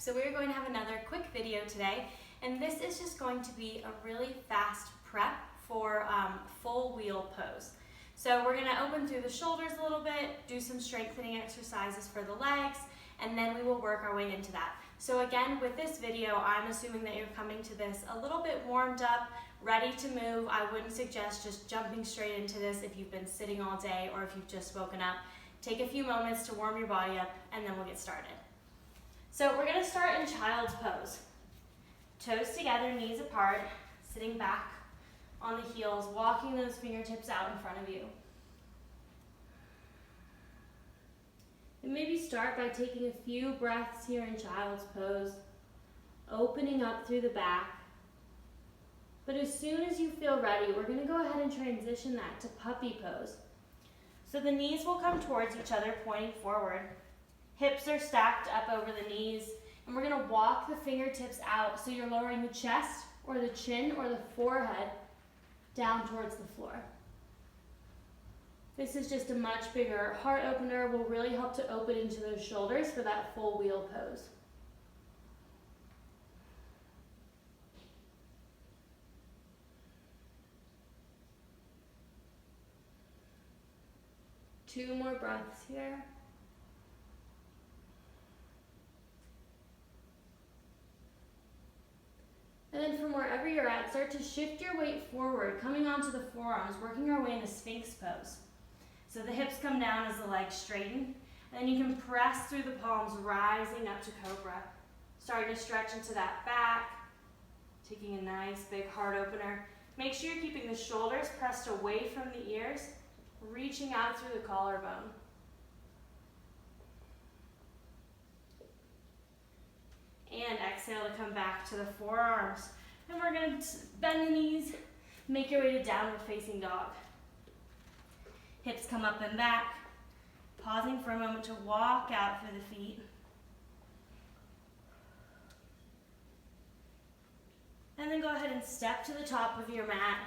So we're going to have another quick video today, and this is just going to be a really fast prep for full wheel pose. So we're going to open through the shoulders a little bit, do some strengthening exercises for the legs, and then we will work our way into that. So again, with this video, I'm assuming that you're coming to this a little bit warmed up, ready to move. I wouldn't suggest just jumping straight into this if you've been sitting all day or if you've just woken up. Take a few moments to warm your body up, and then we'll get started. So we're going to start in child's pose. Toes together, knees apart, sitting back on the heels, walking those fingertips out in front of you. And maybe start by taking a few breaths here in child's pose, opening up through the back. But as soon as you feel ready, we're going to go ahead and transition that to puppy pose. So the knees will come towards each other, pointing forward. Hips are stacked up over the knees, and we're going to walk the fingertips out so you're lowering the chest or the chin or the forehead down towards the floor. This is just a much bigger heart opener, will really help to open into those shoulders for that full wheel pose. Two more breaths here. And then from wherever you're at, start to shift your weight forward, coming onto the forearms, working our way into Sphinx Pose. So the hips come down as the legs straighten, and then you can press through the palms, rising up to Cobra. Starting to stretch into that back, taking a nice big heart opener. Make sure you're keeping the shoulders pressed away from the ears, reaching out through the collarbone. And exhale to come back to the forearms. And we're going to bend the knees, make your way to downward facing dog. Hips come up and back, pausing for a moment to walk out through the feet. And then go ahead and step to the top of your mat,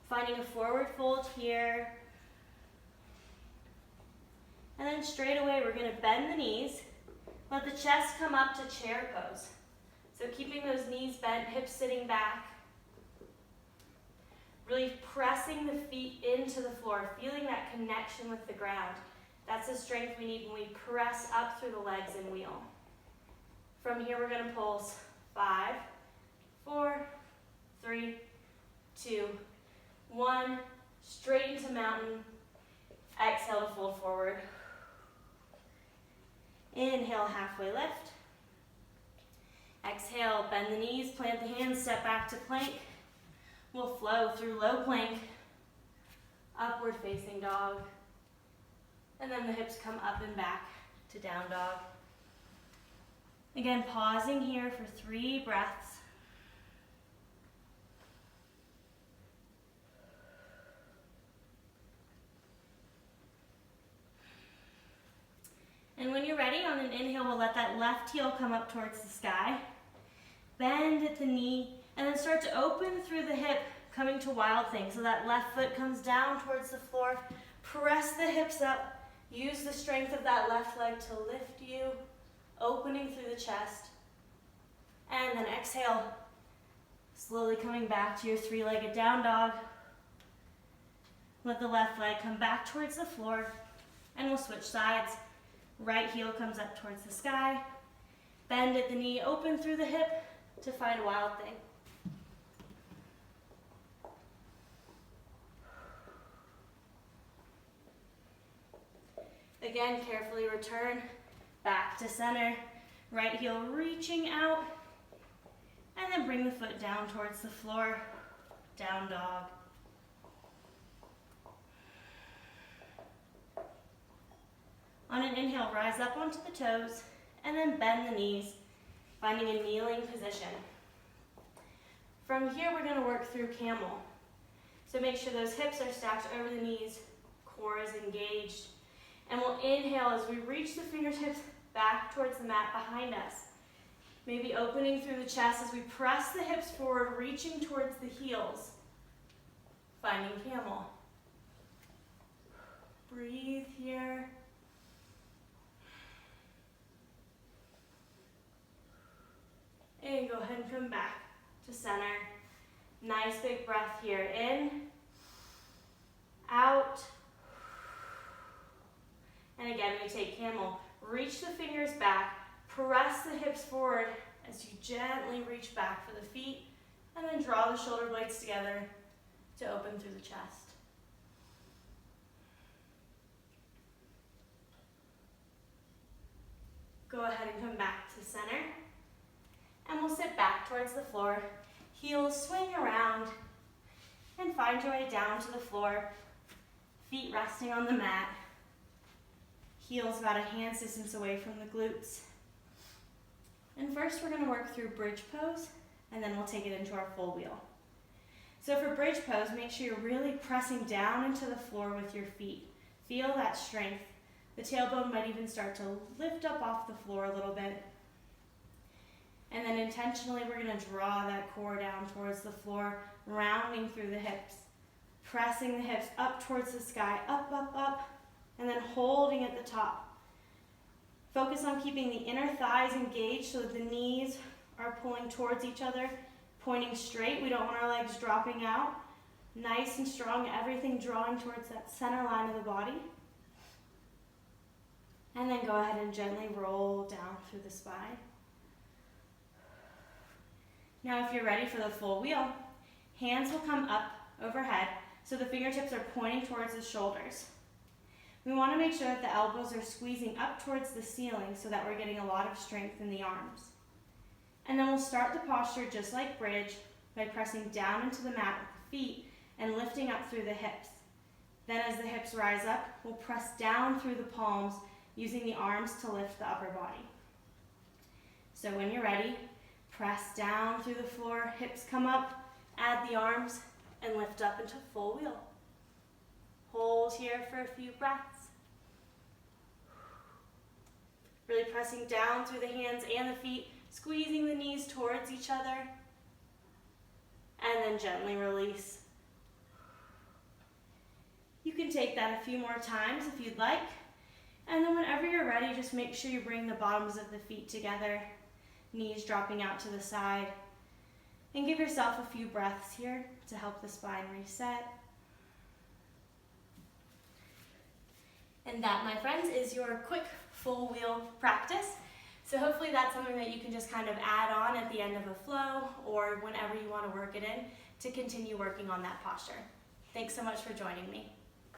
finding a forward fold here. And then straight away, we're going to bend the knees. Let the chest come up to chair pose. So keeping those knees bent, hips sitting back. Really pressing the feet into the floor, feeling that connection with the ground. That's the strength we need when we press up through the legs and wheel. From here, we're going to pulse 5, 4, 3, 2, 1. Straight into mountain. Exhale to fold forward. Inhale, halfway lift. Exhale, bend the knees, plant the hands, step back to plank. We'll flow through low plank, upward facing dog. And then the hips come up and back to down dog. Again, pausing here for 3 breaths. And when you're ready, on an inhale, we'll let that left heel come up towards the sky. Bend at the knee, and then start to open through the hip, coming to Wild Thing. So that left foot comes down towards the floor. Press the hips up. Use the strength of that left leg to lift you, opening through the chest. And then exhale, slowly coming back to your 3-legged down dog. Let the left leg come back towards the floor, and we'll switch sides. Right heel comes up towards the sky. Bend at the knee, open through the hip to find Wild Thing. Again, carefully return back to center. Right heel reaching out. And then bring the foot down towards the floor. Down dog. On an inhale, rise up onto the toes, and then bend the knees, finding a kneeling position. From here, we're going to work through camel. So make sure those hips are stacked over the knees, core is engaged. And we'll inhale as we reach the fingertips back towards the mat behind us. Maybe opening through the chest as we press the hips forward, reaching towards the heels. Finding camel. Breathe here. and come back to center. Nice big breath here. In, out. And again, we take camel. Reach the fingers back. Press the hips forward as you gently reach back for the feet. And then draw the shoulder blades together to open through the chest. Go ahead and come back to center. And we'll sit back towards the floor. Heels swing around and find your way down to the floor. Feet resting on the mat. Heels about a hand's distance away from the glutes. And first we're going to work through bridge pose, and then we'll take it into our full wheel. So for bridge pose, make sure you're really pressing down into the floor with your feet. Feel that strength. The tailbone might even start to lift up off the floor a little bit. And then intentionally, we're going to draw that core down towards the floor, rounding through the hips. Pressing the hips up towards the sky, up, up, up, and then holding at the top. Focus on keeping the inner thighs engaged so that the knees are pulling towards each other, pointing straight. We don't want our legs dropping out. Nice and strong, everything drawing towards that center line of the body. And then go ahead and gently roll down through the spine. Now if you're ready for the full wheel, hands will come up overhead so the fingertips are pointing towards the shoulders. We want to make sure that the elbows are squeezing up towards the ceiling so that we're getting a lot of strength in the arms. And then we'll start the posture just like bridge by pressing down into the mat with the feet and lifting up through the hips. Then as the hips rise up, we'll press down through the palms using the arms to lift the upper body. So when you're ready, press down through the floor, hips come up, add the arms, and lift up into full wheel. Hold here for a few breaths. Really pressing down through the hands and the feet, squeezing the knees towards each other, and then gently release. You can take that a few more times if you'd like, and then whenever you're ready, just make sure you bring the bottoms of the feet together, knees dropping out to the side, and give yourself a few breaths here to help the spine reset. And that, my friends, is your quick full wheel practice. So hopefully that's something that you can just kind of add on at the end of a flow or whenever you want to work it in to continue working on that posture. Thanks so much for joining me.